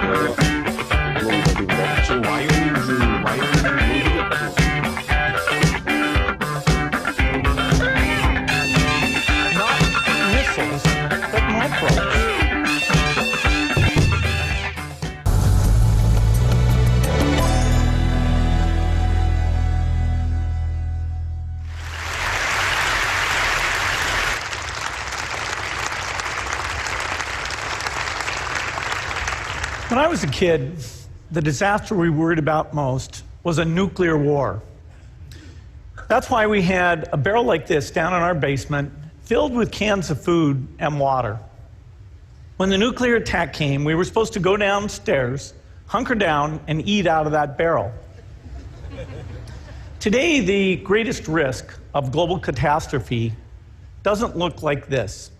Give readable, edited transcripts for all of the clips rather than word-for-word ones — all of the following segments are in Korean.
물론법인데 지금 와이오밍주 모르겠고 Not missiles, but microbes. When I was a kid, the disaster we worried about most was a nuclear war. That's why we had a barrel like this down in our basement filled with cans of food and water. When the nuclear attack came, we were supposed to go downstairs, hunker down, and eat out of that barrel. Today, the greatest risk of global catastrophe doesn't look like this.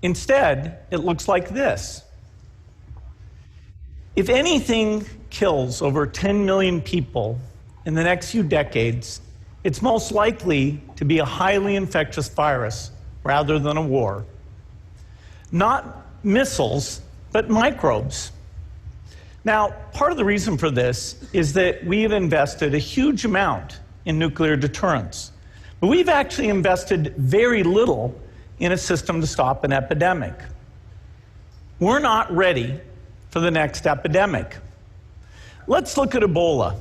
Instead, it looks like this. If anything kills over 10 million people in the next few decades, it's most likely to be a highly infectious virus rather than a war. Not missiles, but microbes. Now, part of the reason for this is that we've invested a huge amount in nuclear deterrence, but we've actually invested very little in a system to stop an epidemic. We're not ready for the next epidemic. Let's look at Ebola.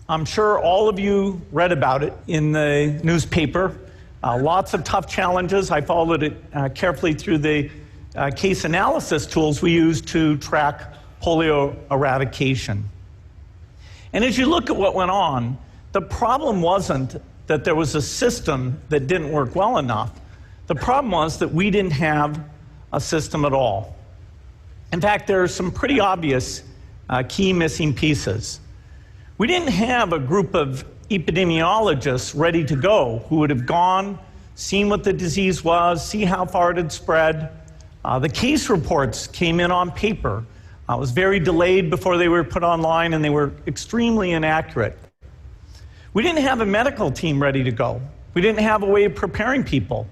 I'm sure all of you read about it in the newspaper. Lots of tough challenges. I followed it carefully through the case analysis tools we use to track polio eradication. And as you look at what went on, the problem wasn't that there was a system that didn't work well enough. The problem was that we didn't have a system at all. In fact, there are some pretty obvious key missing pieces. We didn't have a group of epidemiologists ready to go who would have gone, seen what the disease was, see how far it had spread. The case reports came in on paper. It was very delayed before they were put online, and they were extremely inaccurate. We didn't have a medical team ready to go. We didn't have a way of preparing people.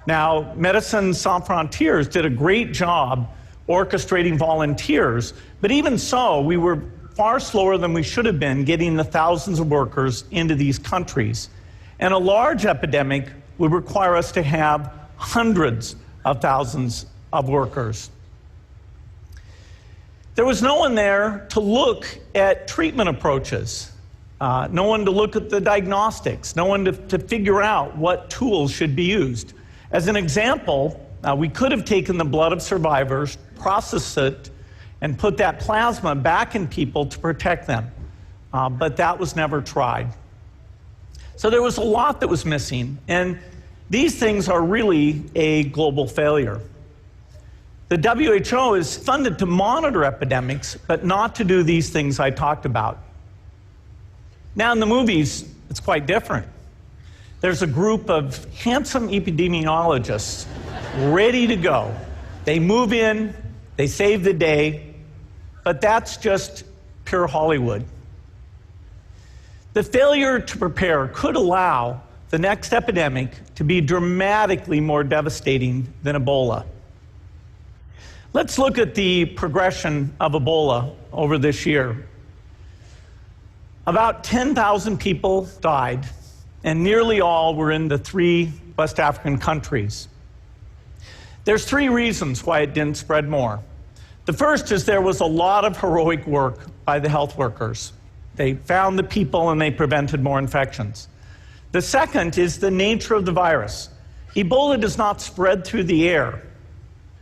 Now, Médecins Sans Frontières did a great job orchestrating volunteers, but even so, we were far slower than we should have been getting the thousands of workers into these countries. And a large epidemic would require us to have hundreds of thousands of workers. There was no one there to look at treatment approaches, no one to look at the diagnostics, no one to figure out what tools should be used. As an example, we could have taken the blood of survivors, processed it, and put that plasma back in people to protect them. But that was never tried. So there was a lot that was missing, and these things are really a global failure. The WHO is funded to monitor epidemics, but not to do these things I talked about. Now in the movies, it's quite different. There's a group of handsome epidemiologists ready to go. They move in, they save the day, but that's just pure Hollywood. The failure to prepare could allow the next epidemic to be dramatically more devastating than Ebola. Let's look at the progression of Ebola over this year. About 10,000 people died, and nearly all were in the 3 West African countries. There's 3 reasons why it didn't spread more. The first is there was a lot of heroic work by the health workers. They found the people and they prevented more infections. The second is the nature of the virus. Ebola does not spread through the air.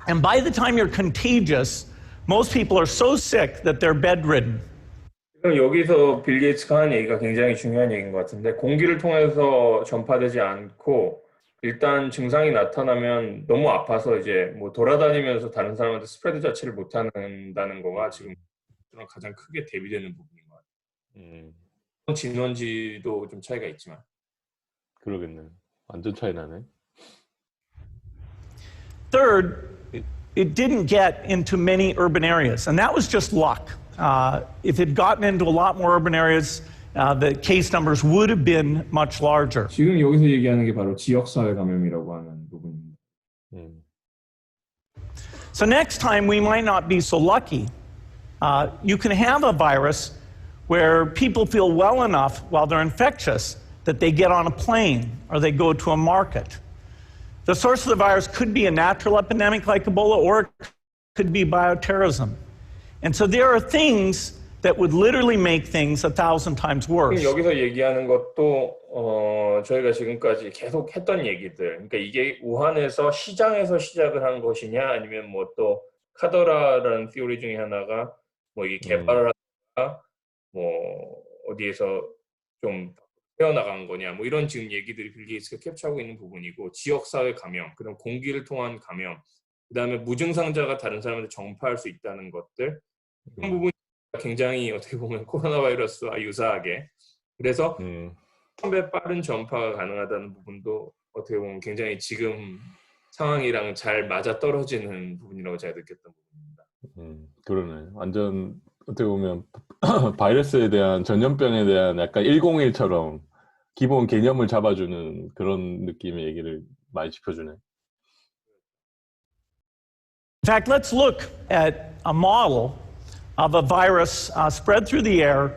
And by the time you're contagious, most people are so sick that they're bedridden. 지금 여기서 빌 게이츠가 하는 얘기가 굉장히 중요한 얘기인 것 같은데, 공기를 통해서 전파되지 않고 일단 증상이 나타나면 너무 아파서 이제 뭐 돌아다니면서 다른 사람한테 스프레드 자체를 못 한다는 거가 지금 가장 크게 대비되는 부분인 것 같아요. 진원지도 좀 차이가 있지만. 그러겠네. 완전 차이 나네. Third, it didn't get into many urban areas, and that was just luck. If it had gotten into a lot more urban areas, the case numbers would have been much larger. 지금 여기서 얘기하는 게 바로 지역사회 감염이라고 하는 부분입니다. So next time we might not be so lucky. You can have a virus where people feel well enough while they're infectious that they get on a plane or they go to a market. The source of the virus could be a natural epidemic like Ebola, or it could be bioterrorism. And so there are things that would literally make things 1,000 times worse. 여기서 얘기하는 것도 저희가 지금까지 계속 했던 얘기들. 그러니까 이게 우한에서 시장에서 시작을 한 것이냐, 아니면 뭐 또 카더라라는 티오리 중에 하나가 뭐 이게 개발을 하다가 뭐 어디에서 좀 헤어나간 거냐, 뭐 이런 지금 얘기들이 빌 게이츠가 캡처하고 있는 부분이고, 지역사회 감염, 그다음 공기를 통한 감염, 그다음에 무증상자가 다른 사람한테 전파할 수 있다는 것들, 이런 부분이 굉장히 어떻게 보면 코로나 바이러스와 유사하게, 그래서 1000배 빠른 전파가 가능하다는 부분도 어떻게 보면 굉장히 지금 상황이랑 잘 맞아떨어지는 부분이라고 제가 느꼈던 부분입니다. 그러네. 완전 어떻게 보면 바이러스에 대한 전염병에 대한 약간 101처럼 기본 개념을 잡아주는 그런 느낌의 얘기를 많이 짚어주네. In fact, let's look at a model of a virus spread through the air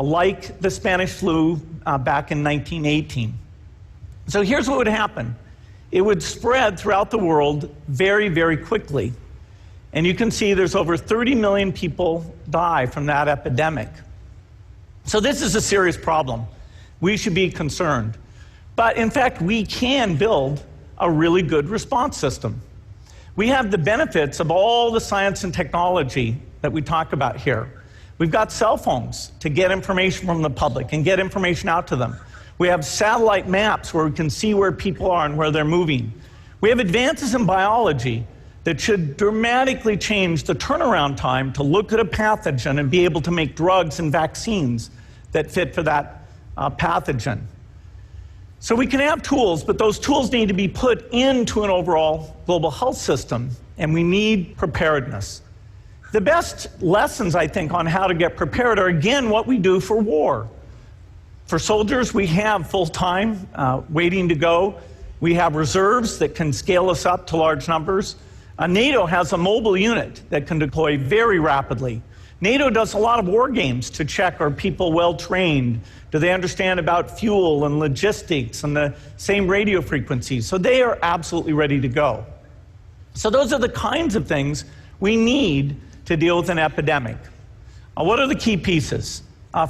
like the Spanish flu back in 1918. So here's what would happen. It would spread throughout the world very, very quickly. And you can see there's over 30 million people die from that epidemic. So this is a serious problem. We should be concerned. But in fact, we can build a really good response system. We have the benefits of all the science and technology that we talk about here. We've got cell phones to get information from the public and get information out to them. We have satellite maps where we can see where people are and where they're moving. We have advances in biology that should dramatically change the turnaround time to look at a pathogen and be able to make drugs and vaccines that fit for that pathogen. So we can have tools, but those tools need to be put into an overall global health system, and we need preparedness. The best lessons, I think, on how to get prepared are, again, what we do for war. For soldiers, we have full-time waiting to go. We have reserves that can scale us up to large numbers. NATO has a mobile unit that can deploy very rapidly. NATO does a lot of war games to check, are people well trained? Do they understand about fuel and logistics and the same radio frequencies? So they are absolutely ready to go. So those are the kinds of things we need to deal with an epidemic. What are the key pieces?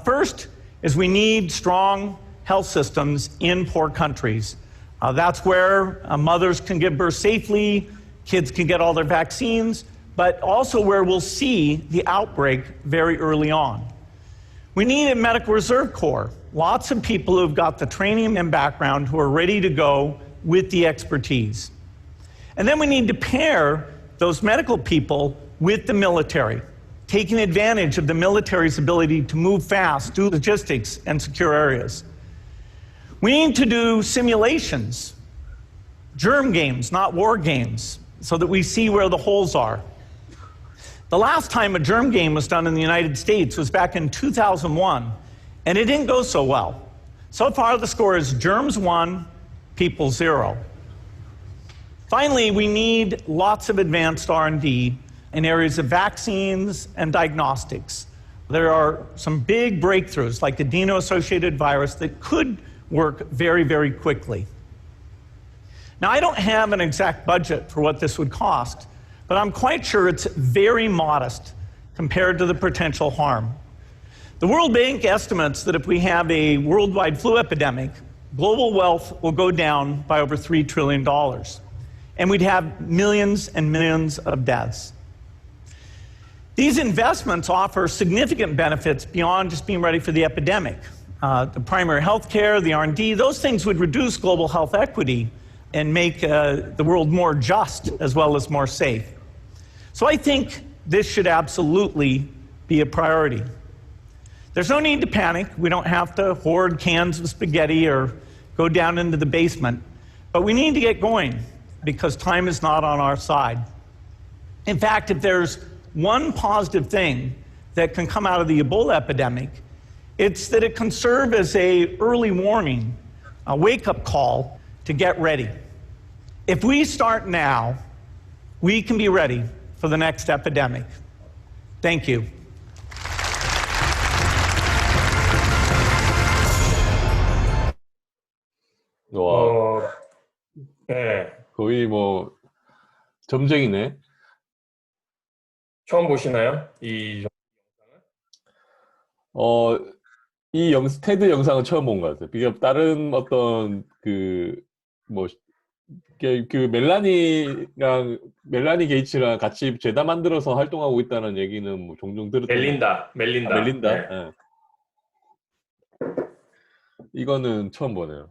First is we need strong health systems in poor countries. That's where mothers can give birth safely, kids can get all their vaccines, but also where we'll see the outbreak very early on. We need a medical reserve corps, lots of people who've got the training and background who are ready to go with the expertise. And then we need to pair those medical people with the military, taking advantage of the military's ability to move fast, do logistics, and secure areas. We need to do simulations, germ games, not war games, so that we see where the holes are. The last time a germ game was done in the United States was back in 2001, and it didn't go so well. So far, the score is germs 1, people 0. Finally, we need lots of advanced R&D in areas of vaccines and diagnostics. There are some big breakthroughs, like adeno-associated virus, that could work very, very quickly. Now, I don't have an exact budget for what this would cost, but I'm quite sure it's very modest compared to the potential harm. The World Bank estimates that if we have a worldwide flu epidemic, global wealth will go down by over $3 trillion, and we'd have millions and millions of deaths. These investments offer significant benefits beyond just being ready for the epidemic. The primary health care, the R&D, those things would reduce global health equity and make the world more just as well as more safe. So I think this should absolutely be a priority. There's no need to panic. We don't have to hoard cans of spaghetti or go down into the basement, but we need to get going because time is not on our side. In fact, if there's one positive thing that can come out of the Ebola epidemic, it's that it can serve as an early warning, a wake-up call to get ready. If we start now, we can be ready for the next epidemic. Thank you. 거의 뭐 점쟁이네. 처음 보시나요? 이 어, 이 테드 영상은 처음 본 것 같아요. 이게 다른 어떤 뭐, 멜라니 게이츠랑 같이 재단 만들어서 활동하고 있다는 얘기는 뭐 종종 들었던 것 같아요. 멜린다, 아, 멜린다. 멜린다? 네. 예. 이거는 처음 보네요.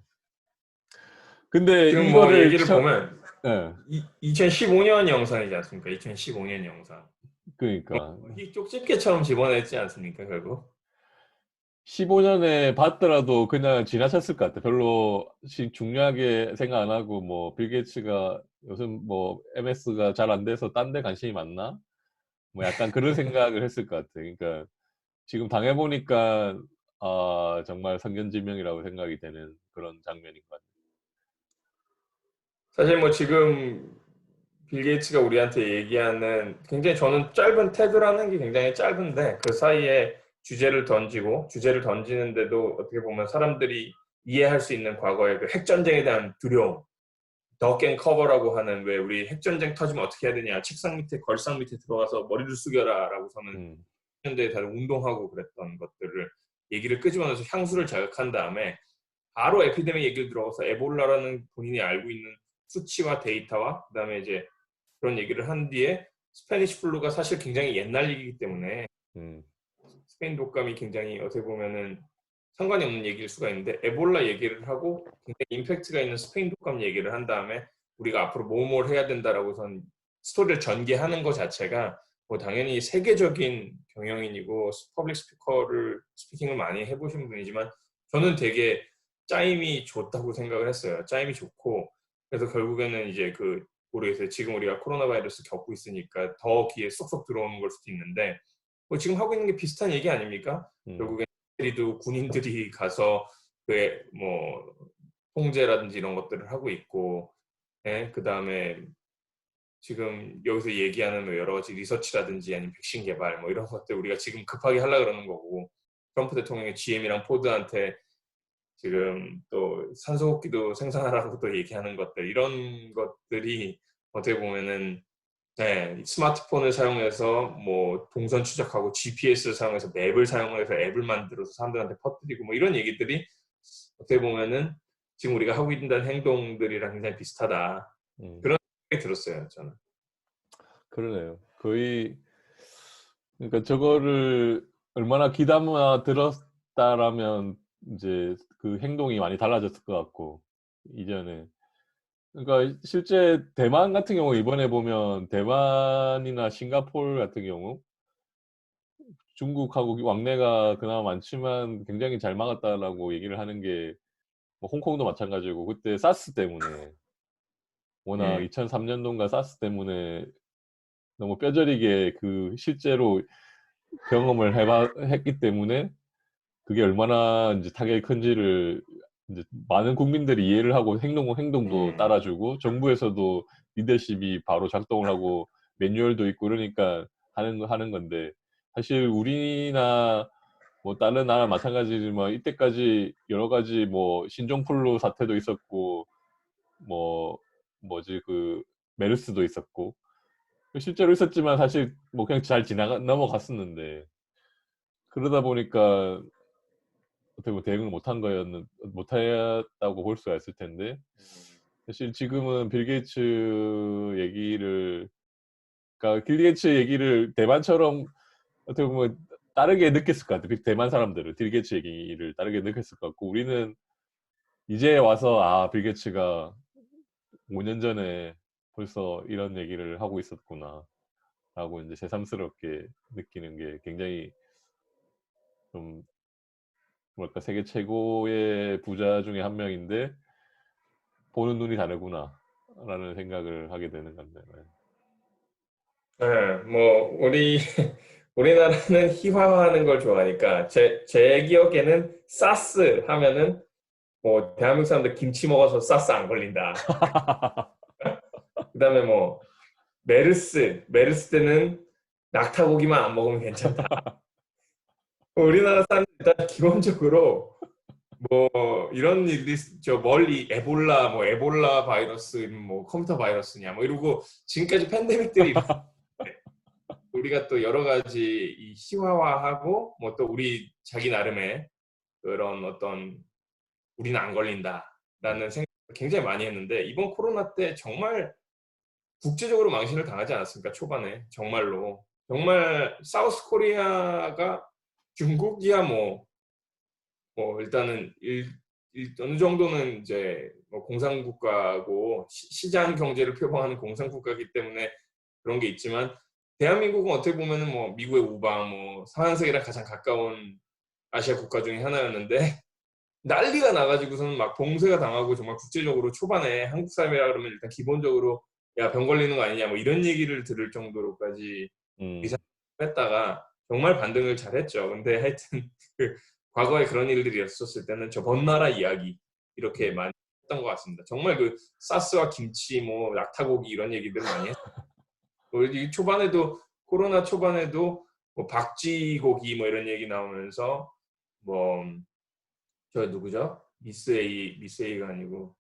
근데 지금 뭐 이거를 얘기를 보면 예, 2015년 영상이지 않습니까? 2015년 영상. 뭐 그러니까. 어디 쪽집게처럼 집어냈지 않습니까, 결국? 15년에 봤더라도 그냥 지나쳤을 것 같아. 별로 중요하게 생각 안 하고, 뭐, 빌 게이츠가 요즘 뭐, MS가 잘 안 돼서 딴 데 관심이 많나? 뭐, 약간 그런 생각을 했을 것 같아. 그러니까, 지금 당해보니까, 아, 정말 선견지명이라고 생각이 되는 그런 장면인 것 같아. 사실 뭐 지금 빌 게이츠가 우리한테 얘기하는 굉장히 저는 짧은 테드라는 게 굉장히 짧은데 그 사이에 주제를 던지는데도 어떻게 보면 사람들이 이해할 수 있는 과거의 그 핵전쟁에 대한 두려움, 덕 앤 커버라고 하는 왜 우리 핵전쟁 터지면 어떻게 해야 되냐 책상 밑에 걸상 밑에 들어가서 머리를 숙여라라고서는 음, 현대에 다들 운동하고 그랬던 것들을 얘기를 끄집어내서 향수를 자극한 다음에 바로 에피데믹 얘기를 들어가서 에볼라라는 본인이 알고 있는 수치와 데이터와 그다음에 이제 그런 얘기를 한 뒤에 스페니쉬 플루가 사실 굉장히 옛날 얘기이기 때문에 음, 스페인 독감이 굉장히 어떻게 보면은 상관이 없는 얘기일 수가 있는데 에볼라 얘기를 하고 굉장히 임팩트가 있는 스페인 독감 얘기를 한 다음에 우리가 앞으로 뭐뭘 해야 된다라고선 스토리를 전개하는 것 자체가 뭐 당연히 세계적인 경영인이고 퍼블릭 스피킹을 많이 해보신 분이지만 저는 되게 짜임이 좋다고 생각을 했어요. 짜임이 좋고 그래서 결국에는 이제 모르겠어요. 지금 우리가 코로나 바이러스 겪고 있으니까 더 귀에 쏙쏙 들어오는 걸 수도 있는데 뭐 지금 하고 있는 게 비슷한 얘기 아닙니까? 음, 결국엔 도 군인들이 가서 그뭐 통제라든지 이런 것들을 하고 있고, 예? 그 다음에 지금 여기서 얘기하는 뭐 여러 가지 리서치라든지 아니면 백신 개발 뭐 이런 것들 우리가 지금 급하게 하려 그러는 거고, 트럼프 대통령이 GM이랑 포드한테 지금 또 산소호흡기도 생산하라고 또 얘기하는 것들 이런 것들이 어떻게 보면은 네, 스마트폰을 사용해서 뭐 동선 추적하고 GPS를 사용해서 맵을 사용해서 앱을 만들어서 사람들한테 퍼뜨리고 뭐 이런 얘기들이 어떻게 보면은 지금 우리가 하고 있는 행동들이랑 굉장히 비슷하다. 음. 그런 생각이 들었어요, 저는. 그러네요. 거의, 그러니까 저거를 얼마나 귀담아 들었다라면 이제 그 행동이 많이 달라졌을 것 같고, 이전에. 그러니까 실제 대만 같은 경우 이번에 보면 대만이나 싱가포르 같은 경우 중국하고 왕래가 그나마 많지만 굉장히 잘 막았다라고 얘기를 하는 게 뭐 홍콩도 마찬가지고 그때 사스 때문에 워낙 음, 2003년도인가 사스 때문에 너무 뼈저리게 그 실제로 경험을 했기 때문에 그게 얼마나 이제 타격이 큰지를 이제 많은 국민들이 이해를 하고 행동도 음, 따라주고 정부에서도 리더십이 바로 작동을 하고 매뉴얼도 있고 그러니까 하는 건데 사실 우리나 뭐 다른 나라 마찬가지지만 이때까지 여러 가지 뭐 신종플루 사태도 있었고 뭐 뭐지 메르스도 있었고 실제로 있었지만 사실 뭐 그냥 잘 넘어갔었는데 그러다 보니까 어떻게 보면 대응을 못했다고 볼 수가 있을 텐데 사실 지금은 빌 게이츠 얘기를 그러니까 빌 게이츠 얘기를 대만처럼 어떻게 보면 다르게 느꼈을 것 같아요. 대만 사람들은 빌 게이츠 얘기를 다르게 느꼈을 것 같고 우리는 이제 와서 아, 빌 게이츠가 5년 전에 벌써 이런 얘기를 하고 있었구나 라고 이제 새삼스럽게 느끼는 게 굉장히 좀 뭐랄까 세계 최고의 부자 중에 한 명인데 보는 눈이 다르구나 라는 생각을 하게 되는 건데 네, 뭐 우리나라는 희화화하는 걸 좋아하니까 제 기억에는 사스 하면은 뭐 대한민국 사람들 김치 먹어서 사스 안 걸린다. 그다음에 뭐 메르스 때는 낙타고기만 안 먹으면 괜찮다. 우리나라 사람들 일단 기본적으로 뭐 이런 일이 저 멀리 에볼라 바이러스 뭐 컴퓨터 바이러스냐 뭐 이러고 지금까지 팬데믹들이 우리가 또 여러 가지 이 희화화하고 뭐 또 우리 자기 나름의 그런 어떤 우리는 안 걸린다라는 생각을 굉장히 많이 했는데 이번 코로나 때 정말 국제적으로 망신을 당하지 않았습니까? 초반에 정말로 정말 사우스 코리아가 중국이야 뭐 일단은 어느 정도는 이제 뭐 공산국가고 시장 경제를 표방하는 공산국가이기 때문에 그런 게 있지만 대한민국은 어떻게 보면은 뭐 미국의 우방 뭐 서양세계랑 가장 가까운 아시아 국가 중에 하나였는데 난리가 나가지고서는 막 봉쇄가 당하고 정말 국제적으로 초반에 한국 사회라 그러면 일단 기본적으로 야 병 걸리는 거 아니냐 뭐 이런 얘기를 들을 정도로까지 음. 했다가 정말 반등을 잘했죠. 근데 하여튼 그 과거에 그런 일들이 있었을 때는 저 먼 나라 이야기 이렇게 많이 했던 것 같습니다. 정말 그 사스와 김치 뭐 낙타고기 이런 얘기들 많이 했어요. 이 초반에도 코로나 초반에도 뭐 박쥐고기 뭐 이런 얘기 나오면서 뭐 저 누구죠? 미스 A가 아니고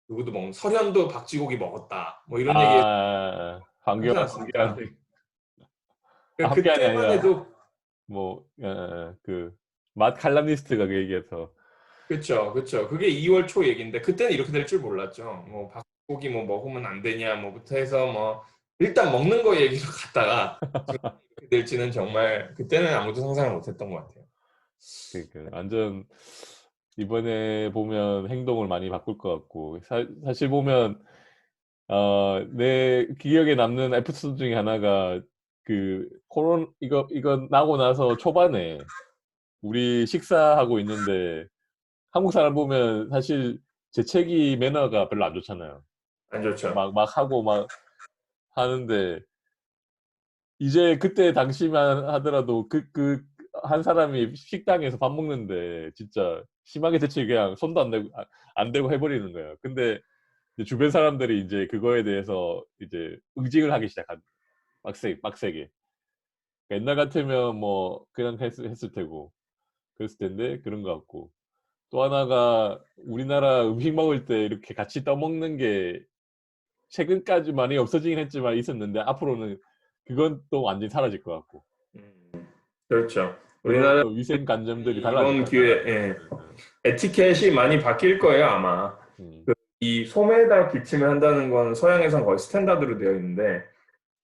누구도 먹는 설현도 박쥐고기 먹었다. 뭐 이런 얘기 하지 않았습니까? 황교안이 황교안이 그때만 아니라 해도 뭐 그 맛 칼럼니스트가 그 얘기해서 그렇죠, 그렇죠. 그게 2월 초 얘기인데 그때는 이렇게 될 줄 몰랐죠. 뭐 박고기 뭐 먹으면 안 되냐 뭐부터 해서 뭐 일단 먹는 거 얘기로 갔다가 이렇게 될지는 정말 그때는 아무도 상상을 못했던 것 같아요. 그러니까 완전 이번에 보면 행동을 많이 바꿀 것 같고 사실 보면 내 기억에 남는 에피소드 중에 하나가 그 이거 나고 나서 초반에 우리 식사하고 있는데 한국 사람 보면 사실 재채기 매너가 별로 안 좋잖아요. 안 좋죠. 막 하고 막 하는데 이제 그때 당시만 하더라도 한 사람이 식당에서 밥 먹는데 진짜 심하게 재채기 그냥 손도 안 대고 해버리는 거예요. 근데 이제 주변 사람들이 이제 그거에 대해서 이제 응징을 하기 시작한 빡세게. 옛날 같으면 뭐 그냥 했을 테고 그랬을 텐데 그런 것 같고 또 하나가 우리나라 음식 먹을 때 이렇게 같이 떠먹는 게 최근까지 많이 없어지긴 했지만 있었는데 앞으로는 그건 또 완전히 사라질 것 같고 그렇죠. 그런 우리나라 또 위생 관점들이 달라질 이번 것 같아요. 기회에 에티켓이 많이 바뀔 거예요, 아마. 음, 이 소매에다 기침을 한다는 건 서양에선 거의 스탠다드로 되어 있는데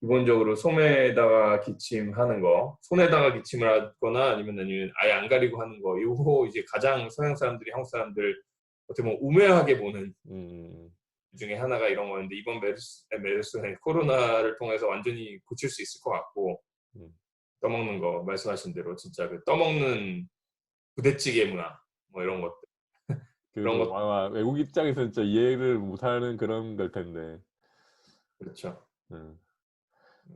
기본적으로 소매에다가 기침하는 거, 손에다가 기침을 하거나 아니면 아예 안 가리고 하는 거, 이거 이제 가장 서양 사람들이 한국 사람들 어떻게 보면 우매하게 보는 음, 중에 하나가 이런 거였는데 이번 메르스는 코로나를 통해서 완전히 고칠 수 있을 것 같고 음. 떠먹는 거 말씀하신 대로 진짜 그 떠먹는 부대찌개 문화 뭐 이런 것들 그런 그거 것 아마 외국 입장에서는 진짜 이해를 못하는 그런 걸 텐데. 그렇죠. 음.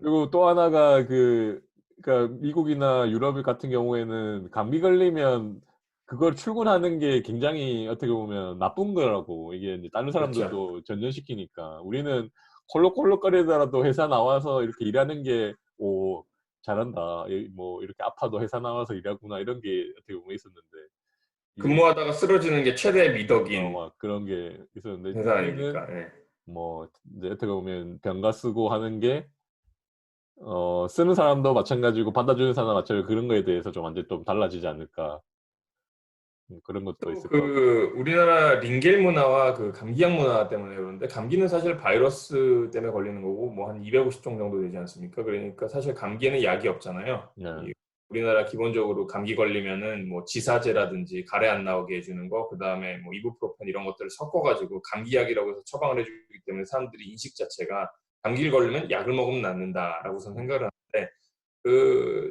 그리고 또 하나가 그러니까 미국이나 유럽 같은 경우에는 감기 걸리면 그걸 출근하는 게 굉장히 어떻게 보면 나쁜 거라고 이게 이제 다른 그렇죠. 사람들도 전전시키니까 우리는 콜록콜록거리더라도 회사 나와서 이렇게 일하는 게 오 잘한다 뭐 이렇게 아파도 회사 나와서 일하구나 이런 게 어떻게 보면 있었는데 이제 근무하다가 쓰러지는 게 최대 미덕인 막 그런 게 있었는데 회사 이제는 아닙니까? 예. 뭐 이제 어떻게 보면 병가 쓰고 하는 게 쓰는 사람도 마찬가지고 받아주는 사람도 마찬가지고 그런 거에 대해서 좀 완전 좀 달라지지 않을까 그런 것도 또 있을 것 같고. 우리나라 링겔 문화와 그 감기약 문화 때문에 그러는데 감기는 사실 바이러스 때문에 걸리는 거고 뭐 한 250종 정도 되지 않습니까? 그러니까 사실 감기에는 약이 없잖아요. 예. 우리나라 기본적으로 감기 걸리면은 뭐 지사제라든지 가래 안 나오게 해주는 거, 그 다음에 뭐 이부프로펜 이런 것들을 섞어가지고 감기약이라고 해서 처방을 해주기 때문에 사람들이 인식 자체가 감기를 걸리면 약을 먹으면 낫는다라고 생각을 하는데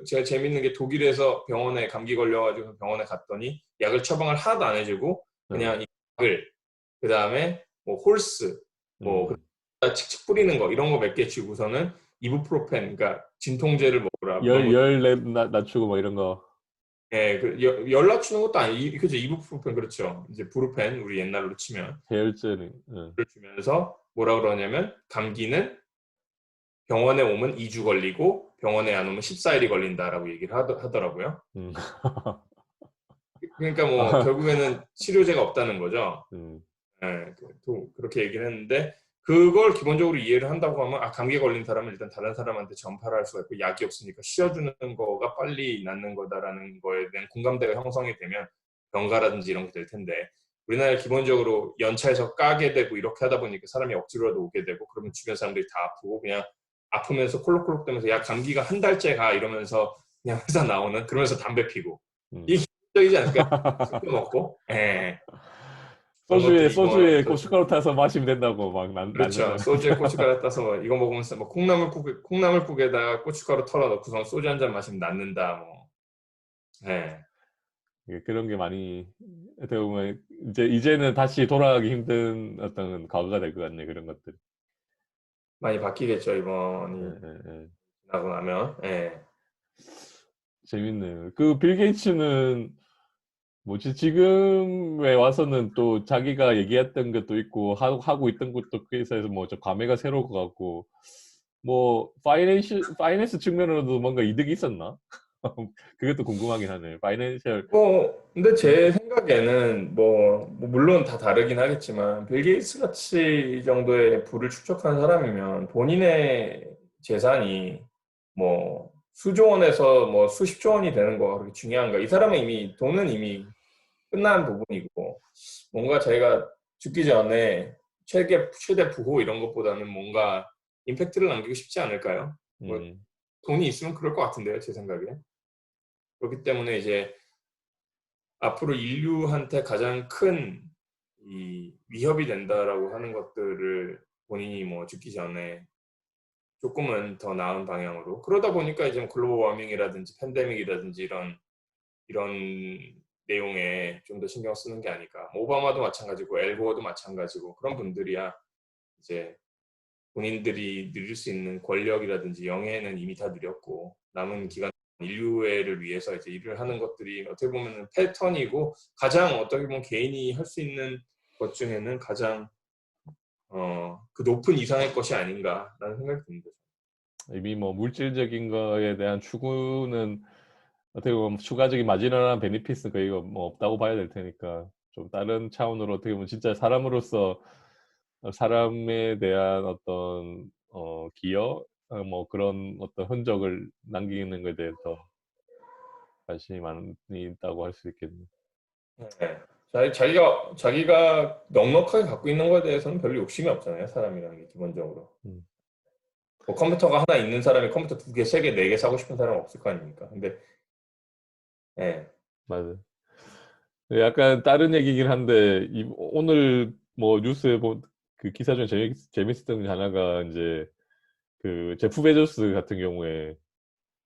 제가 재밌는 게 독일에서 병원에 감기 걸려가지고 병원에 갔더니 약을 처방을 하나도 안 해주고 예. 그냥 이 약을 그 다음에 뭐 홀스 뭐 음. 칙칙 뿌리는 거 이런 거 몇 개 주고서는 이부프로펜 그러니까 진통제를 먹으라 그런 낮추고 뭐 이런 거. 예, 열 낮추는 것도 아니, 그죠. 이부프로펜, 그렇죠. 이제 부르펜, 우리 옛날로 치면. 해열제는 를 주면서 뭐라 그러냐면, 감기는 병원에 오면 2주 걸리고, 병원에 안 오면 14일이 걸린다라고 얘기를 하더라고요. 음. 그러니까 뭐 결국에는 치료제가 없다는 거죠. 음, 예, 또 그렇게 얘기를 했는데 그걸 기본적으로 이해를 한다고 하면 감기에 걸린 사람은 일단 다른 사람한테 전파를 할 수가 있고 약이 없으니까 쉬어주는 거가 빨리 낫는 거다라는 거에 대한 공감대가 형성이 되면 병가라든지 이런 게 될 텐데 우리나라에 기본적으로 연차에서 까게 되고 이렇게 하다 보니까 사람이 억지로라도 오게 되고 그러면 주변 사람들이 다 아프고 그냥 아프면서 콜록콜록 되면서 야 감기가 한 달째 가 이러면서 그냥 회사 나오는 그러면서 담배 피고 음. 이게 기본적이지 않을까? 술 먹고 예. 그런 소주에 것들이 소주에 이번에 좀 고춧가루 타서 마시면 된다고 막 그렇죠. 난리잖아. 소주에 고춧가루 따서 이거 먹으면서 뭐 콩나물국에다가 고춧가루 털어 넣고서 소주 한 잔 마시면 낫는다 뭐. 예. 그런 게 많이 어떻게 보면 이제는 다시 돌아가기 힘든 어떤 과거가 될 것 같네 그런 것들. 많이 바뀌겠죠, 예, 이번이 예, 예. 지나고 나면. 예. 재밌네요. 그 빌 게이츠는 뭐지 지금에 와서는 또 자기가 얘기했던 것도 있고 하고 있던 것도 그 회사에서 뭐 저 감회가 새로울 것 같고 뭐 파이낸스 측면으로도 뭔가 이득이 있었나? 그것도 궁금하긴 하네. 파이낸셜 근데 제 생각에는 뭐 물론 다 다르긴 하겠지만 빌 게이츠 같이 이 정도의 부를 축적한 사람이면 본인의 재산이 뭐 수조 원에서 뭐 수십조 원이 되는 거가 그렇게 중요한가? 이 사람은 이미 돈은 이미 끝난 부분이고 뭔가 자기가 죽기 전에 최대 부호 이런 것보다는 뭔가 임팩트를 남기고 싶지 않을까요? 뭐 음, 돈이 있으면 그럴 것 같은데요, 제 생각에. 그렇기 때문에 이제 앞으로 인류한테 가장 큰 이 위협이 된다라고 하는 것들을 본인이 뭐 죽기 전에 조금은 더 나은 방향으로 그러다 보니까 이제 뭐 글로벌 워밍이라든지 팬데믹이라든지 이런 내용에 좀 더 신경 쓰는 게 아닐까. 뭐 오바마도 마찬가지고 엘고어도 마찬가지고 그런 분들이야 이제 본인들이 누릴 수 있는 권력이라든지 영예는 이미 다 누렸고 남은 기간 인류애를 위해서 이제 일을 하는 것들이 어떻게 보면 패턴이고 가장 어떻게 보면 개인이 할 수 있는 것 중에는 가장 그 높은 이상의 것이 아닌가라는 생각이 듭니다. 이미 뭐 물질적인 거에 대한 추구는 어떻게 보면 추가적인 마지노란 베니핏은 거의 뭐 없다고 봐야 될 테니까 좀 다른 차원으로 어떻게 보면 진짜 사람으로서 사람에 대한 어떤 기여 뭐 그런 어떤 흔적을 남기는 것에 대해서 관심이 많이 있다고 할 수 있겠네. 네. 자기가 넉넉하게 갖고 있는 거에 대해서는 별로 욕심이 없잖아요. 사람이라는 게 기본적으로. 음, 뭐 컴퓨터가 하나 있는 사람이 컴퓨터 2개, 3개, 4개 사고 싶은 사람은 없을 거 아닙니까? 근데 예. 맞아. 약간 다른 얘기긴 한데 오늘 뭐 뉴스에 그 기사 중에 재밌었던 게 하나가 이제 그 제프 베조스 같은 경우에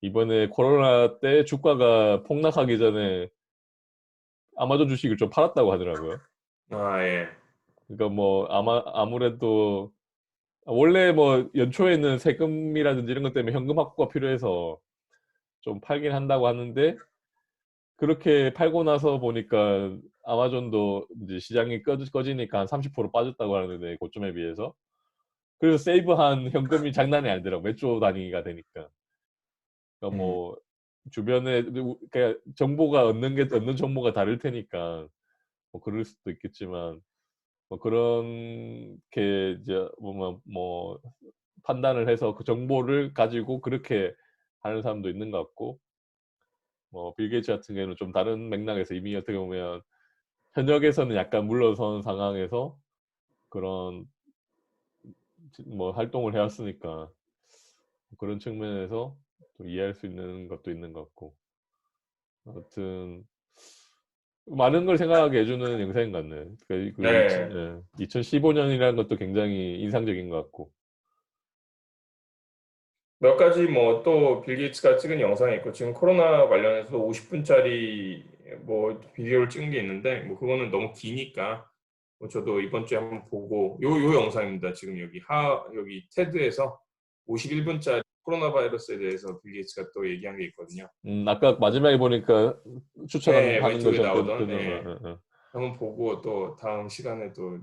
이번에 코로나 때 주가가 폭락하기 전에 아마존 주식을 좀 팔았다고 하더라고요. 아, 예. 그러니까 뭐 아무래도 원래 뭐 연초에는 세금이라든지 이런 것 때문에 현금 확보가 필요해서 좀 팔긴 한다고 하는데 그렇게 팔고 나서 보니까 아마존도 이제 시장이 꺼지니까 한 30% 빠졌다고 하는데 고점에 비해서 그래서 세이브한 현금이 장난이 아니더라고 몇 조 단위가 되니까 그러니까 음, 뭐 주변에 그러니까 정보가 얻는 정보가 다를 테니까 뭐 그럴 수도 있겠지만 뭐 그렇게 이제 보면 뭐 판단을 해서 그 정보를 가지고 그렇게 하는 사람도 있는 것 같고 뭐 빌 게이츠 같은 경우는 좀 다른 맥락에서 이미 어떻게 보면 현역에서는 약간 물러선 상황에서 그런 뭐 활동을 해왔으니까 그런 측면에서 또 이해할 수 있는 것도 있는 것 같고 아무튼 많은 걸 생각하게 해주는 영상인 것 같네. 그 네. 2015년이라는 것도 굉장히 인상적인 것 같고. 몇 가지 뭐 또 빌 게이츠가 찍은 영상이 있고 지금 코로나 관련해서 50분짜리 뭐 비디오를 찍은 게 있는데 뭐 그거는 너무 기니까 뭐 저도 이번 주에 한번 보고 요 영상입니다. 지금 여기 테드에서 51분짜리 코로나 바이러스에 대해서 빌 게이츠가 또 얘기한 게 있거든요. 아까 마지막에 보니까 네, 추천하는 거 왼쪽에 좀 나오던 예. 뜨더라. 한번 보고 또 다음 시간에 또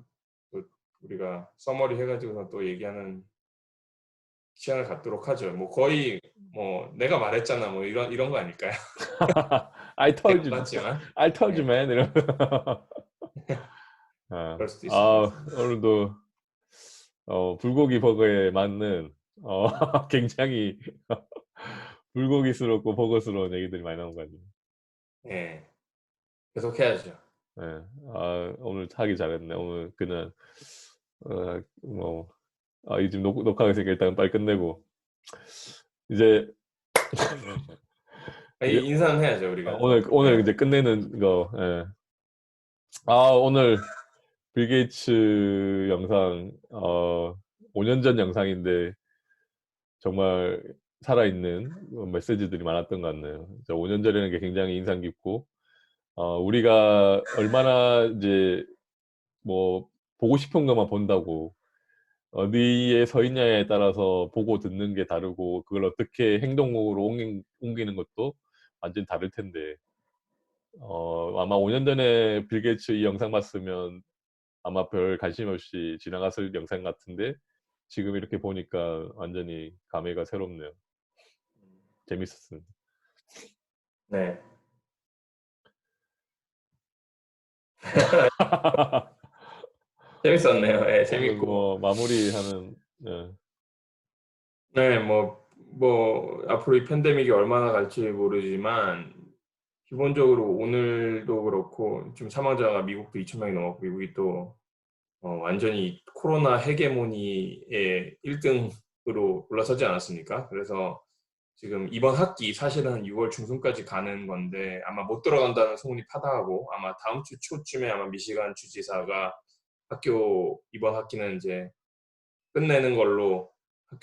우리가 서머리 해가지고서 또 얘기하는 시간을 갖도록 하죠. 뭐 거의 뭐 내가 말했잖아 뭐 이런 거 아닐까요? I told you, 맞지만 I told you, 네, man. 이런. 아, 그럴 수도 있을 것 같습니다. 오늘도 불고기 버거에 맞는 굉장히 불고기스럽고 버거스러운 얘기들이 많이 나온 것 같네요. 예, 계속 해야죠. 네. 오늘 하기 잘했네. 오늘 그냥 뭐 이제 녹화가 있으니까 일단 빨리 끝내고 이제 이제 인사는 해야죠 우리가. 오늘 예. 이제 끝내는 거. 예. 오늘 빌 게이츠 영상 5년 전 영상인데 정말 살아있는 메시지들이 많았던 것 같네요. 5년 전이라는 게 굉장히 인상 깊고 우리가 얼마나 이제 뭐 보고 싶은 것만 본다고 어디에 서 있냐에 따라서 보고 듣는 게 다르고 그걸 어떻게 행동으로 옮기는 것도 완전히 다를 텐데 아마 5년 전에 빌 게이츠 이 영상 봤으면 아마 별 관심 없이 지나갔을 영상 같은데 지금 이렇게 보니까 완전히 감회가 새롭네요. 재밌었습니다. 네. 재밌었네요. 예, 재밌고. 뭐 마무리하는 네. 네, 뭐 앞으로 이 팬데믹이 얼마나 갈지 모르지만 기본적으로 오늘도 그렇고 지금 사망자가 미국도 2,000명이 넘었고 미국이 또 완전히 코로나 헤게모니의 1등으로 올라서지 않았습니까? 그래서 지금 이번 학기 사실은 한 6월 중순까지 가는 건데 아마 못 들어간다는 소문이 파다하고 아마 다음 주 초쯤에 아마 미시간 주지사가 학교 이번 학기는 이제 끝내는 걸로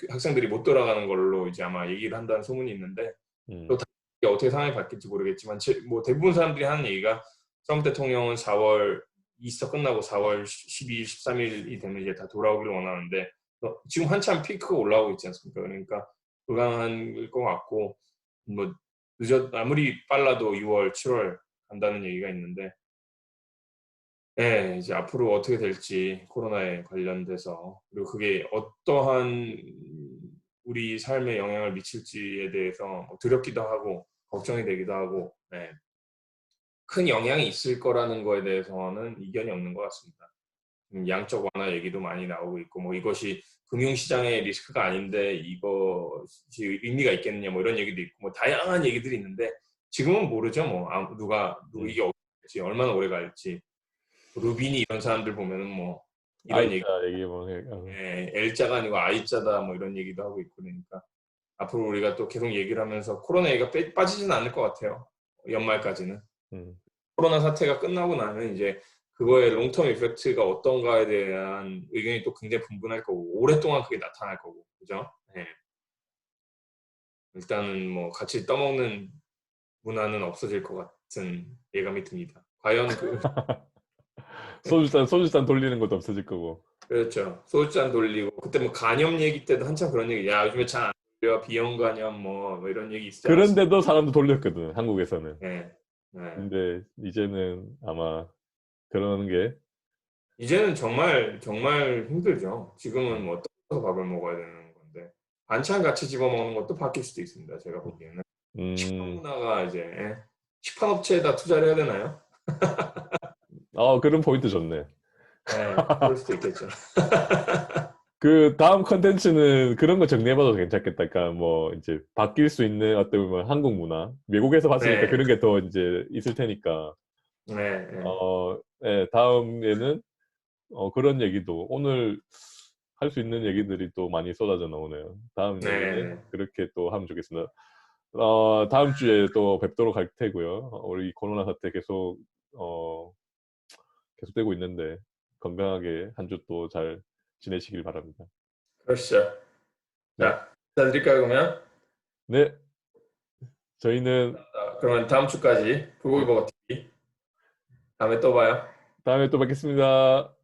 학생들이 못 돌아가는 걸로 이제 아마 얘기를 한다는 소문이 있는데 또 이게 어떻게 상황이 바뀔지 모르겠지만 뭐 대부분 사람들이 하는 얘기가 트럼프 대통령은 4월 이스터 끝나고 4월 12일, 13일이 되면 이제 다 돌아오기를 원하는데 지금 한참 피크가 올라오고 있지 않습니까? 그러니까 불가능한 것 같고 뭐 아무리 빨라도 6월, 7월 간다는 얘기가 있는데 네, 이제 앞으로 어떻게 될지 코로나에 관련돼서 그리고 그게 어떠한 우리 삶에 영향을 미칠지에 대해서 뭐 두렵기도 하고 걱정이 되기도 하고 네, 큰 영향이 있을 거라는 거에 대해서는 이견이 없는 것 같습니다. 양적 완화 얘기도 많이 나오고 있고 뭐 이것이 금융시장의 리스크가 아닌데 이것이 의미가 있겠느냐 뭐 이런 얘기도 있고 뭐 다양한 얘기들이 있는데 지금은 모르죠. 뭐 누가 이게 어떻게 될지 얼마나 오래 갈지 루비니 이런 사람들 보면은 뭐 이런 얘기, 얘기 뭐 L자가 아니고 I자다 뭐 이런 얘기도 하고 있고 그러니까 앞으로 우리가 또 계속 얘기를 하면서 코로나 얘기가 빠지진 않을 것 같아요. 연말까지는. 코로나 사태가 끝나고 나면 이제 그거의 롱텀 이펙트가 어떤가에 대한 의견이 또 굉장히 분분할 거고 오랫동안 그게 나타날 거고 그죠? 네. 일단은 뭐 같이 떠먹는 문화는 없어질 것 같은 예감이 듭니다. 과연 소주잔 돌리는 것도 없어질 거고. 그렇죠. 소주잔 돌리고 그때 뭐 간염 얘기 때도 한참 그런 얘기. 야 요즘에 잘 안 돌려 비형 간염 뭐 이런 얘기 있지 않았어요? 그런데도 사람도 돌렸거든 한국에서는. 네. 네. 근데 이제는 아마 그러는 게 이제는 정말 정말 힘들죠. 지금은 뭐 떠서 밥을 먹어야 되는 건데 반찬 같이 집어먹는 것도 바뀔 수도 있습니다. 제가 보기에는 식품 문화가 이제 식판 업체에다 투자를 해야 되나요? 그런 포인트 좋네. 네, 그럴 수도 있겠죠. 그 다음 컨텐츠는 그런 거 정리해봐도 괜찮겠다. 그러니까 뭐 이제 바뀔 수 있는 어떻게 보면 한국 문화, 외국에서 봤으니까 네, 그런 게 더 이제 있을 테니까. 네, 네. 네, 다음에는 그런 얘기도 오늘 할 수 있는 얘기들이 또 많이 쏟아져 나오네요. 다음 얘기는 네. 그렇게 또 하면 좋겠습니다. 다음 주에 또 뵙도록 할 테고요. 우리 코로나 사태 계속되고 있는데 건강하게 한 주 또 잘 지내시길 바랍니다. 그러시죠. 네. 자, 인사드릴까요, 그러면? 네. 저희는 그러면 다음 주까지 불고기 네, 버거 TV 다음에 또 봐요. 다음에 또 뵙겠습니다.